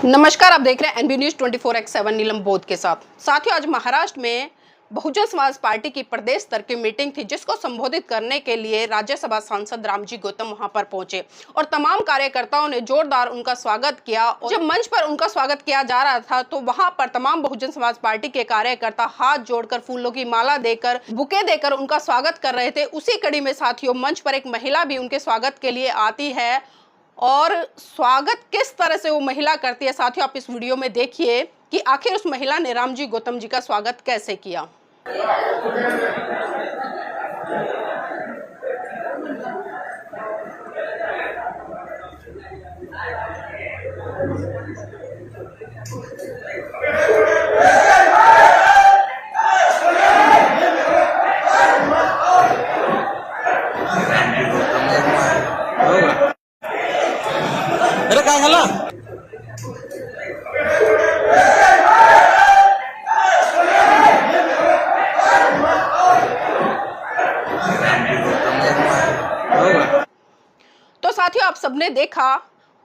नमस्कार, आप देख रहे हैं एनबी न्यूज 24x7 नीलम बोध के साथ। साथियों, आज महाराष्ट्र में बहुजन समाज पार्टी की प्रदेश स्तर की मीटिंग थी, जिसको संबोधित करने के लिए राज्यसभा सांसद रामजी गौतम वहां पर पहुंचे और तमाम कार्यकर्ताओं ने जोरदार उनका स्वागत किया। और जब मंच पर उनका स्वागत किया जा रहा था तो वहां पर तमाम बहुजन समाज पार्टी के कार्यकर्ता हाथ जोड़कर फूलों की माला देकर, बुके देकर उनका स्वागत कर रहे थे। उसी कड़ी में साथियों, मंच पर एक महिला भी उनके स्वागत के लिए आती है और स्वागत किस तरह से वो महिला करती है। साथियों, आप इस वीडियो में देखिए कि आखिर उस महिला ने रामजी गौतम जी का स्वागत कैसे किया। अरे काय झालं? तो साथियों, आप सबने देखा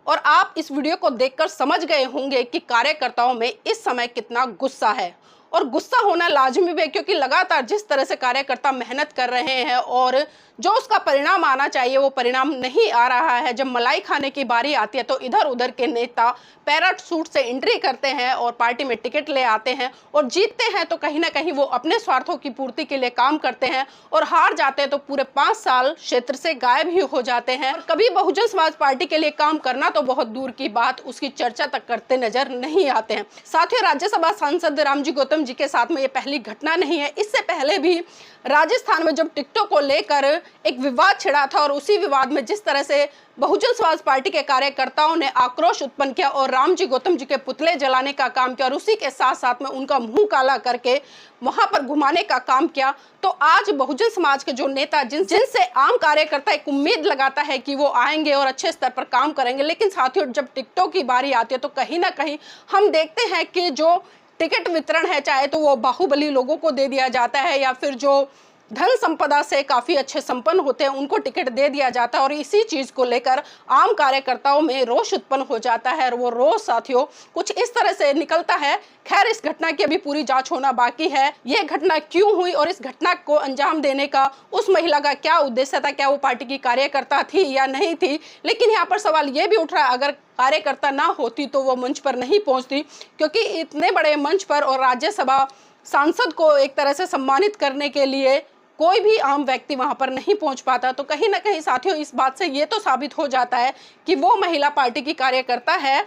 और आप इस वीडियो को देखकर समझ गए होंगे कि कार्यकर्ताओं में इस समय कितना गुस्सा है। और गुस्सा होना लाजमी है, क्योंकि लगातार जिस तरह से कार्यकर्ता मेहनत कर रहे हैं और जो उसका परिणाम आना चाहिए वो परिणाम नहीं आ रहा है। जब मलाई खाने की बारी आती है तो इधर उधर के नेता पैराशूट से एंट्री करते हैं और पार्टी में टिकट ले आते हैं और जीतते हैं तो कहीं ना कहीं वो अपने स्वार्थों की पूर्ति के लिए काम करते हैं, और हार जाते हैं तो पूरे 5 साल क्षेत्र से गायब ही हो जाते हैं। और कभी बहुजन समाज पार्टी के लिए काम करना तो बहुत दूर की बात, उसकी चर्चा तक करते नजर नहीं आते हैं। साथियों, राज्यसभा सांसद रामजी गौतम जी के साथ में ये पहली घटना नहीं है। इससे पहले भी राजस्थान में जब टिकटों को लेकर एक विवाद छिड़ा था और उसी विवाद में जिस तरह से बहुजन समाज पार्टी के कार्यकर्ताओं ने आक्रोश उत्पन्न किया और रामजी गौतम जी के पुतले जलाने का काम किया और उसी के साथ साथ में उनका मुंह काला करके वहां पर घुमाने का काम किया, तो आज बहुजन समाज के जो नेता जिनसे आम कार्यकर्ता एक उम्मीद लगाता है कि वो आएंगे और अच्छे स्तर पर काम करेंगे, लेकिन साथियों जब टिकटों की बारी आती है तो कहीं ना कहीं हम देखते हैं कि जो टिकट वितरण है, चाहे तो वो बाहुबली लोगों को दे दिया जाता है या फिर जो धन संपदा से काफी अच्छे संपन्न होते हैं उनको टिकट दे दिया जाता है। और इसी चीज को लेकर आम कार्यकर्ताओं में रोष उत्पन्न हो जाता है और वो रोष साथियों कुछ इस तरह से निकलता है। खैर, इस घटना की अभी पूरी जांच होना बाकी है। ये घटना क्यों हुई और इस घटना को अंजाम देने का उस महिला का क्या उद्देश्य था, क्या वो पार्टी की कार्यकर्ता थी या नहीं थी। लेकिन यहाँ पर सवाल ये भी उठ रहा है, अगर कार्यकर्ता ना होती तो वो मंच पर नहीं पहुंचती, क्योंकि इतने बड़े मंच पर और राज्यसभा सांसद को एक तरह से सम्मानित करने के लिए कोई भी आम व्यक्ति वहां पर नहीं पहुंच पाता। तो कहीं ना कहीं साथियों इस बात से ये तो साबित हो जाता है कि वो महिला पार्टी की कार्यकर्ता है।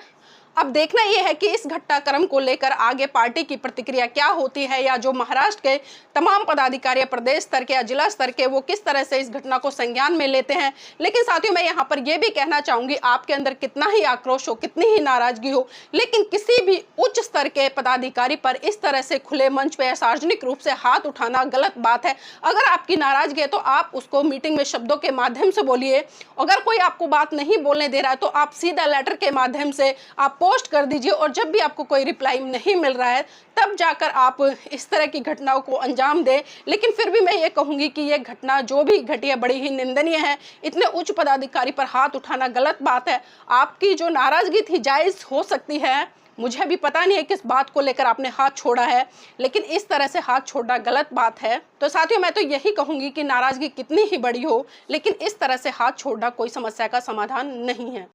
अब देखना यह है कि इस घटनाक्रम को लेकर आगे पार्टी की प्रतिक्रिया क्या होती है, या जो महाराष्ट्र के तमाम पदाधिकारी प्रदेश स्तर के या जिला स्तर के वो किस तरह से इस घटना को संज्ञान में लेते हैं। लेकिन साथियों मैं यहाँ पर यह भी कहना चाहूंगी, आपके अंदर कितना ही आक्रोश हो, कितनी ही नाराजगी हो, लेकिन किसी भी उच्च स्तर के पदाधिकारी पर इस तरह से खुले मंच पर सार्वजनिक रूप से हाथ उठाना गलत बात है। अगर आपकी नाराजगी है तो आप उसको मीटिंग में शब्दों के माध्यम से बोलिए। अगर कोई आपको बात नहीं बोलने दे रहा है तो आप सीधा लेटर के माध्यम से आप पोस्ट कर दीजिए, और जब भी आपको कोई रिप्लाई नहीं मिल रहा है तब जाकर आप इस तरह की घटनाओं को अंजाम दें। लेकिन फिर भी मैं ये कहूंगी कि ये घटना जो भी घटी है बड़ी ही निंदनीय है। इतने उच्च पदाधिकारी पर हाथ उठाना गलत बात है। आपकी जो नाराजगी थी जायज हो सकती है, मुझे भी पता नहीं है किस बात को लेकर आपने हाथ छोड़ा है, लेकिन इस तरह से हाथ छोड़ना गलत बात है। तो साथियों मैं तो यही कहूंगी कि नाराजगी कितनी ही बड़ी हो, लेकिन इस तरह से हाथ छोड़ना कोई समस्या का समाधान नहीं है।